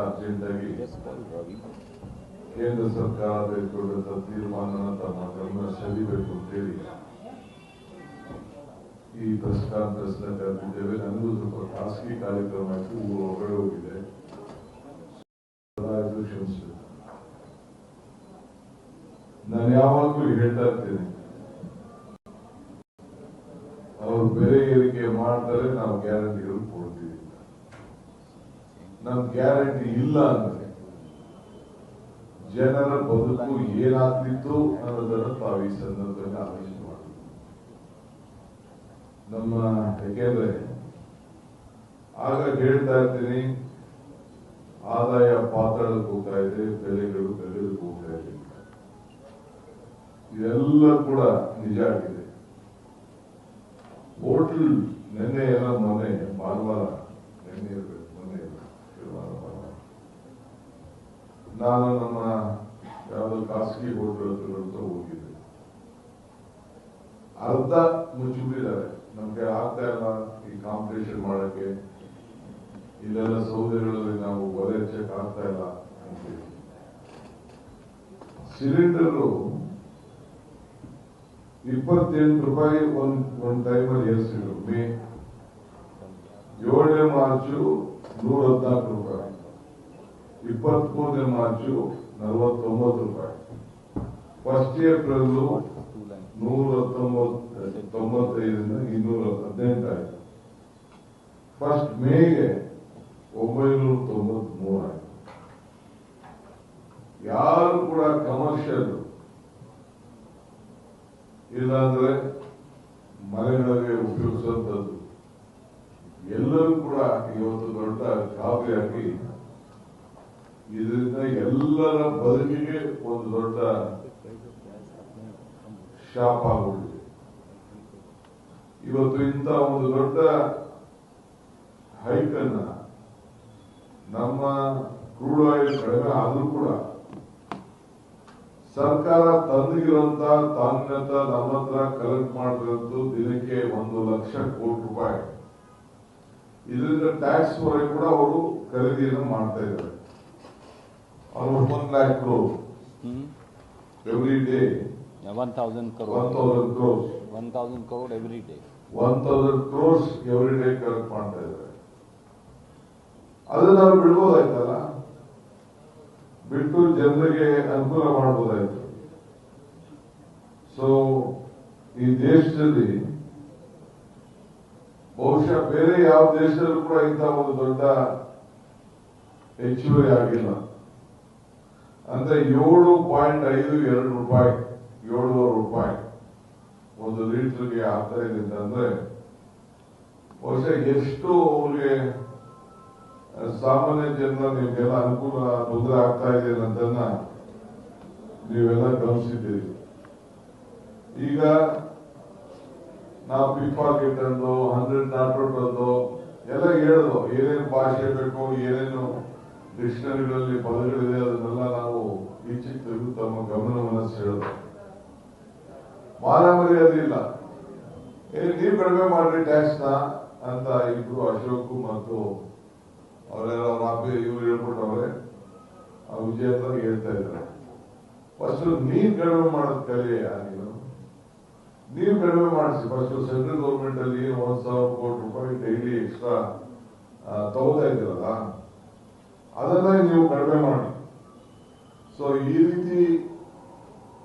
Urgent ಆಗಿ ಕೇಂದ್ರ ಸರ್ಕಾರ ತೆಗೆದುಕೊಂಡಂತ ತೀರ್ಮಾನ ತಮ್ಮ ಗಮನ ಸೆಳೀಬೇಕು ಅಂತೇಳಿ ಈ ಪ್ರೆಸ್ ಕಾನ್ಫರೆನ್ಸ್ ಕರೆದಿದ್ದೇವೆ. ನನಗೂ ಸ್ವಲ್ಪ ಖಾಸಗಿ ಕಾರ್ಯಕ್ರಮ ಆಯಿತು, ಊರು ಹೊರಗಡೆ ಹೋಗಿದೆ, ಕ್ಷಮಿಸಬೇಕು. ನಾನು ಯಾವಾಗಲೂ ಹೇಳ್ತಾ ಇರ್ತೇನೆ, ಅವರು ಬೆಲೆ ಏರಿಕೆ ಮಾಡ್ತಾರೆ, ನಾವು ಗ್ಯಾರಂಟಿಗಳು ಕೊಡ್ತೀವಿ. ನಮ್ ಗ್ಯಾರಂಟಿ ಇಲ್ಲ ಅಂದ್ರೆ ಜನರ ಬದುಕು ಏನಾಗ್ತಿತ್ತು ಅನ್ನೋದನ್ನು ತಾವು ಈ ಸಂದರ್ಭದಲ್ಲಿ ಆಲೋಚನೆ ಮಾಡಬೇಕು. ಯಾಕೆಂದ್ರೆ ಆಗ ಹೇಳ್ತಾ ಇರ್ತೀನಿ, ಆದಾಯ ಪಾತಾಳಕ್ಕೆ ಹೋಗ್ತಾ ಇದೆ, ಬೆಲೆಗಳು ಗಗನಕ್ಕೆ ಹೋಗ್ತಾ ಇದೆ. ಇದೆಲ್ಲ ಕೂಡ ನಿಜ ಆಗಿದೆ. ಹೋಟೆಲ್ ಮೊನ್ನೆ ಭಾನುವಾರ ನಾನು ನಮ್ಮ ಯಾವುದೋ ಖಾಸಗಿ ಹೋಟೆಲ್ ಹತ್ರ ಹೋಗಿದ್ದೆ. ಅರ್ಧ ಮುಚ್ಚಿಬಿಟ್ಟಿದ್ದಾರೆ, ನಮ್ಗೆ ಆಗ್ತಾ ಇಲ್ಲ ಈ ಕಾಂಪಿಟೇಷನ್ ಮಾಡಕ್ಕೆ, ಇಲ್ಲೆಲ್ಲ ಸೌದೆಗಳಲ್ಲಿ ನಾವು ಒಲೆ ಹಚ್ಚಕ್ ಆಗ್ತಾ ಇಲ್ಲ ಅಂತ. ಸಿಲಿಂಡರ್ 28 ರೂಪಾಯಿ ಒಂದ್ ಟೈಮಲ್ಲಿ ಏರಿಸಿದ್ರು. ಮೇ 7ನೇ ಮಾರ್ಚು 114 ರೂಪಾಯಿ, 23ನೇ ಮಾರ್ಚು 49 ರೂಪಾಯಿ, 1 ಏಪ್ರಿಲ್ 195ರಿಂದ 218 ಆಯಿತು. 1 ಮೇಗೆ 993 ಆಯಿತು. ಯಾರು ಕೂಡ ಕಮರ್ಷಿಯಲ್ ಇಲ್ಲಾಂದ್ರೆ ಮನೆಗಳಿಗೆ ಉಪಯೋಗಿಸುವಂಥದ್ದು ಎಲ್ಲರೂ ಕೂಡ ಇವತ್ತು ದೊಡ್ಡ ಗಾಬರಿ ಆಗಿ ಇದರಿಂದ ಎಲ್ಲರ ಬದುಕಿಗೆ ಒಂದು ದೊಡ್ಡ ಶಾಪ ಆಗುತ್ತಿದೆ. ಇವತ್ತು ಇಂಥ ಒಂದು ದೊಡ್ಡ ಹೈಕ್ ಅನ್ನ ನಮ್ಮ ಕ್ರೂಡ್ ಆಯಿಲ್ ಕಡಿಮೆ ಆದ್ರೂ ಕೂಡ ಸರ್ಕಾರ ತಂದಿರುವಂತ ತಾನ್ಯತ ನಮ್ಮ ಹತ್ರ ಕಲೆಕ್ಟ್ ಮಾಡಿರೋದು ದಿನಕ್ಕೆ 1 ಲಕ್ಷ ಕೋಟಿ ರೂಪಾಯಿ. ಇದರಿಂದ ಟ್ಯಾಕ್ಸ್ ವರೆಗೆ ಕೂಡ ಅವರು ಖರೀದಿಯನ್ನು ಮಾಡ್ತಾ ಇದ್ದಾರೆ. almost 1 lakh crore every day. 1,000 crore. 1,000 crores. 1,000 crore every day. 1,000 crores every day collect ಮಾಡ್ತಾ ಇದ್ದಾರೆ. ಅದನ್ನ ನಾವು ಬಿಡ್ಬೋದಾಯ್ತಲ್ಲ, ಬಿಟ್ಟು ಜನರಿಗೆ ಅನುಕೂಲ ಮಾಡಬಹುದಾಯ್ತು. ಸೊ ಈ ದೇಶದಲ್ಲಿ ಬಹುಶಃ ಬೇರೆ ಯಾವ ದೇಶದಲ್ಲೂ ಕೂಡ ಇಂಥ ಒಂದು ದೊಡ್ಡ ಹೆಚ್ಚುವರಿ ಆಗಿಲ್ಲ. ಅಂದ್ರೆ 7.52 ರೂಪಾಯಿ, 7.5 ರೂಪಾಯಿ ಒಂದು ಲೀಟರ್ಗೆ ಆಗ್ತಾ ಇದೆ ಅಂತಂದ್ರೆ ಬಹುಶಃ ಎಷ್ಟು ಅವ್ರಿಗೆ ಸಾಮಾನ್ಯ ಜನರ ನಿಮ್ಗೆಲ್ಲ ಅನುಕೂಲ ತೊಂದರೆ ಆಗ್ತಾ ಇದೆ ಅನ್ನೋದನ್ನ ನೀವೆಲ್ಲ ಗಮನಿಸಿದ್ದೀರಿ. ಈಗ ನಾವು ಪಿಕ್ಪಾಕೆಟ್ ಅಂದು 100 ನಾಟ್ ಅಂದು ಎಲ್ಲ ಹೇಳಿದ್ರು, ಏನೇನು ಭಾಷೆ ಬೇಕು, ಏನೇನು ಡಿಕ್ಷನರಿಗಳಲ್ಲಿ ಪದಗಳಿದೆ ಅದನ್ನೆಲ್ಲ ನಾವು ಈಚೆಗೆ ತೆಗೆದು ತಮ್ಮ ಗಮನವನ್ನು ಸೆಳೆದ್ರು. ಮಾನ ಮರ್ಯಾದೆ ಇಲ್ಲ, ನೀವು ಕಡಿಮೆ ಮಾಡ್ರಿ ಟ್ಯಾಕ್ಸ್ ನ ಅಂತ ಇಬ್ರು ಅಶೋಕ್ ಮತ್ತು ಅವರೆಲ್ಲ ಇವ್ರು ಹೇಳ್ಕೊಟ್ಟವ್ರೆ, ವಿಜಯ ಅಂತ ಹೇಳ್ತಾ ಇದ್ದಾರೆ. ಫಸ್ಟ್ ನೀವ್ ಕಡಿಮೆ ಮಾಡೋದ್ ಕಲಿಯ, ನೀವು ಕಡಿಮೆ ಮಾಡಿಸಿ. ಫಸ್ಟ್ ಸೆಂಟ್ರಲ್ ಗೌರ್ಮೆಂಟ್ ಅಲ್ಲಿ 1,000 ಕೋಟಿ ರೂಪಾಯಿ ಡೈಲಿ ಎಕ್ಸ್ಟ್ರಾ ತಗೋತಾ ಇದ್ದೀರಲ್ಲ, ಅದನ್ನ ನೀವು ಕಡಿಮೆ ಮಾಡಿ. ಸೊ ಈ ರೀತಿ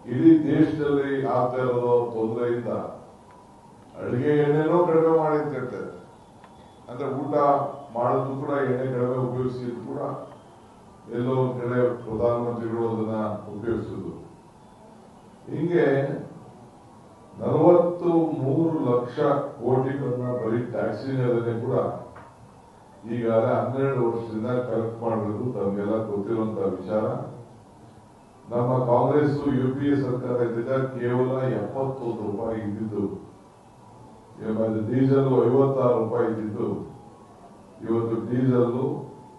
ಇಡೀ ದೇಶದಲ್ಲಿ ಆಗ್ತಾ ಇರೋದು ತೊಂದರೆಯಿಂದ ಅಡುಗೆ ಎಣ್ಣೆನೂ ಕಡಿಮೆ ಮಾಡಿ ಅಂತ ಹೇಳ್ತಾರೆ. ಅಂದ್ರೆ ಊಟ ಮಾಡೋದು ಕೂಡ ಎಣ್ಣೆ ಕಡಿಮೆ ಉಪಯೋಗಿಸಿ ಕೂಡ ಎಲ್ಲೋ ಒಂದ್ ಕಡೆ ಪ್ರಧಾನಮಂತ್ರಿಗಳು ಅದನ್ನ ಉಪಯೋಗಿಸುದು. ಹಿಂಗೆ 43 ಲಕ್ಷ ಕೋಟಿಗಳನ್ನ ಬರೀ ಟ್ಯಾಕ್ಸಿನಲ್ಲೇ ಕೂಡ ಈಗಾಗಲೇ 12 ವರ್ಷದಿಂದ ಕಲೆಕ್ಟ್ ಮಾಡಿರೋದು ತಮಗೆಲ್ಲ ಗೊತ್ತಿರುವಂತಹ ವಿಚಾರ. ನಮ್ಮ ಕಾಂಗ್ರೆಸ್ UPA ಸರ್ಕಾರ ಇದ್ದಾಗ ಕೇವಲ 71 ರೂಪಾಯಿ ಇದ್ದಿದ್ದು, ಡೀಸೆಲ್ 56 ರೂಪಾಯಿ ಇದ್ದಿದ್ದು, ಇವತ್ತು ಡೀಸೆಲ್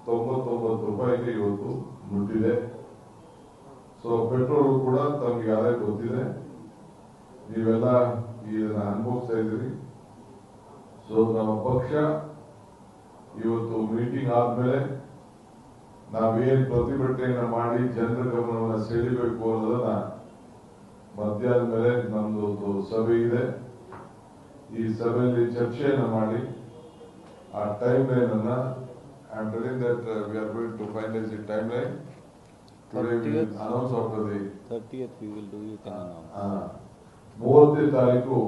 99 ರೂಪಾಯಿಗೆ ಇವತ್ತು ಮುಟ್ಟಿದೆ. ಸೊ ಪೆಟ್ರೋಲ್ ಕೂಡ ತಮ್ಗೆ ಯಾರೇ ಗೊತ್ತಿದೆ, ನೀವೆಲ್ಲ ಇದನ್ನ ಅನುಭವಿಸ್ತಾ ಇದ್ದೀರಿ. ಸೊ ನಮ್ಮ ಪಕ್ಷ ಇವತ್ತು ಮೀಟಿಂಗ್ ಆದ್ಮೇಲೆ ನಾವೇನ್ ಪ್ರತಿಭಟನೆಯನ್ನ ಮಾಡಿ ಜನರ ಗಮನವನ್ನ ಸೆಳೆಯಬೇಕು ಅನ್ನೋದನ್ನ ಮಧ್ಯಾಹ್ನ ಮೇಲೆ ನಮ್ದು ಒಂದು ಸಭೆ ಇದೆ. ಈ ಸಭೆಯಲ್ಲಿ ಚರ್ಚೆಯನ್ನ ಮಾಡಿ ಆ ಟೈಮ್ ಲೈನ್ ಅನ್ನ I am telling that we are going to finalize the timeline. Today we will announce after the 30th we will do, you can announce. 30ನೇ ತಾರೀಕು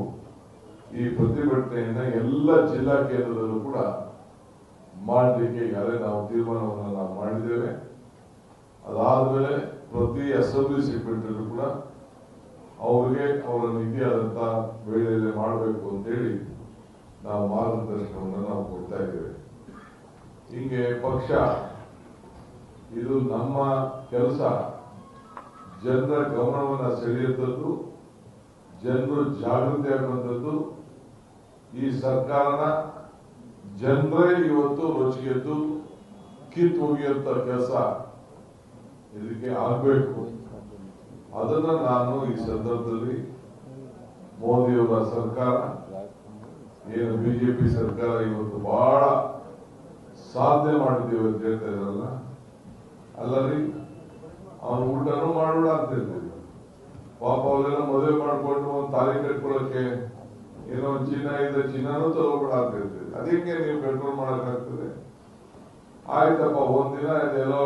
ಈ ಪ್ರತಿಭಟನೆಯನ್ನ ಎಲ್ಲ ಜಿಲ್ಲಾ ಕೇಂದ್ರದಲ್ಲೂ ಕೂಡ ಮಾಡಲಿಕ್ಕೆ ಈಗಾಗಲೇ ನಾವು ತೀರ್ಮಾನವನ್ನು ನಾವು ಮಾಡಿದ್ದೇವೆ. ಅದಾದ್ಮೇಲೆ ಪ್ರತಿ ಅಸೆಂಬ್ಲಿ ಸೆಕ್ರೆಟರಿ ಕೂಡ ಅವರಿಗೆ ಅವರ ನಿಧಿಯಾದಂತ ವೇಳೆಯಲ್ಲಿ ಮಾಡಬೇಕು ಅಂತೇಳಿ ನಾವು ಮಾರ್ಗದರ್ಶನವನ್ನು ನಾವು ಕೊಡ್ತಾ ಇದ್ದೇವೆ. ಹಿಂಗೆ ಪಕ್ಷ ಇದು ನಮ್ಮ ಕೆಲಸ ಜನರ ಗಮನವನ್ನ ಸೆಳೆಯುವಂಥದ್ದು, ಜನರು ಜಾಗೃತಿ ಆಗುವಂಥದ್ದು. ಈ ಸರ್ಕಾರನ ಜನರೇ ಇವತ್ತು ರೊಚ್ಚಿಗೆದ್ದು ಕಿತ್ತು ಹೋಗಿಯುವಂತ ಕೆಲಸ ಇದಕ್ಕೆ ಆಗ್ಬೇಕು. ಅದನ್ನ ನಾನು ಈ ಸಂದರ್ಭದಲ್ಲಿ ಮೋದಿಯವರ ಸರ್ಕಾರ ಏನು ಬಿಜೆಪಿ ಸರ್ಕಾರ ಇವತ್ತು ಬಹಳ ಸಾಧನೆ ಮಾಡಿದ್ದೇವೆ ಅಂತ ಹೇಳ್ತಾ ಇದ್ರಲ್ಲ, ಅಲ್ಲರಿ ಅವನು ಊಟನೂ ಮಾಡೋಣ ಅಂತ ಹೇಳ್ತೀವಿ. ಪಾಪ ಅವರೆಲ್ಲ ಮದುವೆ ಮಾಡ್ಕೊಂಡು ಒಂದು ತಾಳಿ ಕಟ್ಕೊಳ್ಳಕ್ಕೆ ಏನೋ ಒಂದು ಚಿನ್ನ ಇದೆ, ಚಿನ್ನನೂ ತಗೋಬೇಡ ಅಂತ ಹೇಳ್ತೀವಿ. ಅದಕ್ಕೆ ನೀವು ಕಂಟ್ರೋಲ್ ಮಾಡಕ್ಕಾಗ್ತದೆ? ಆಯ್ತಪ್ಪ, ಒಂದಿನ ಇದೆಲ್ಲ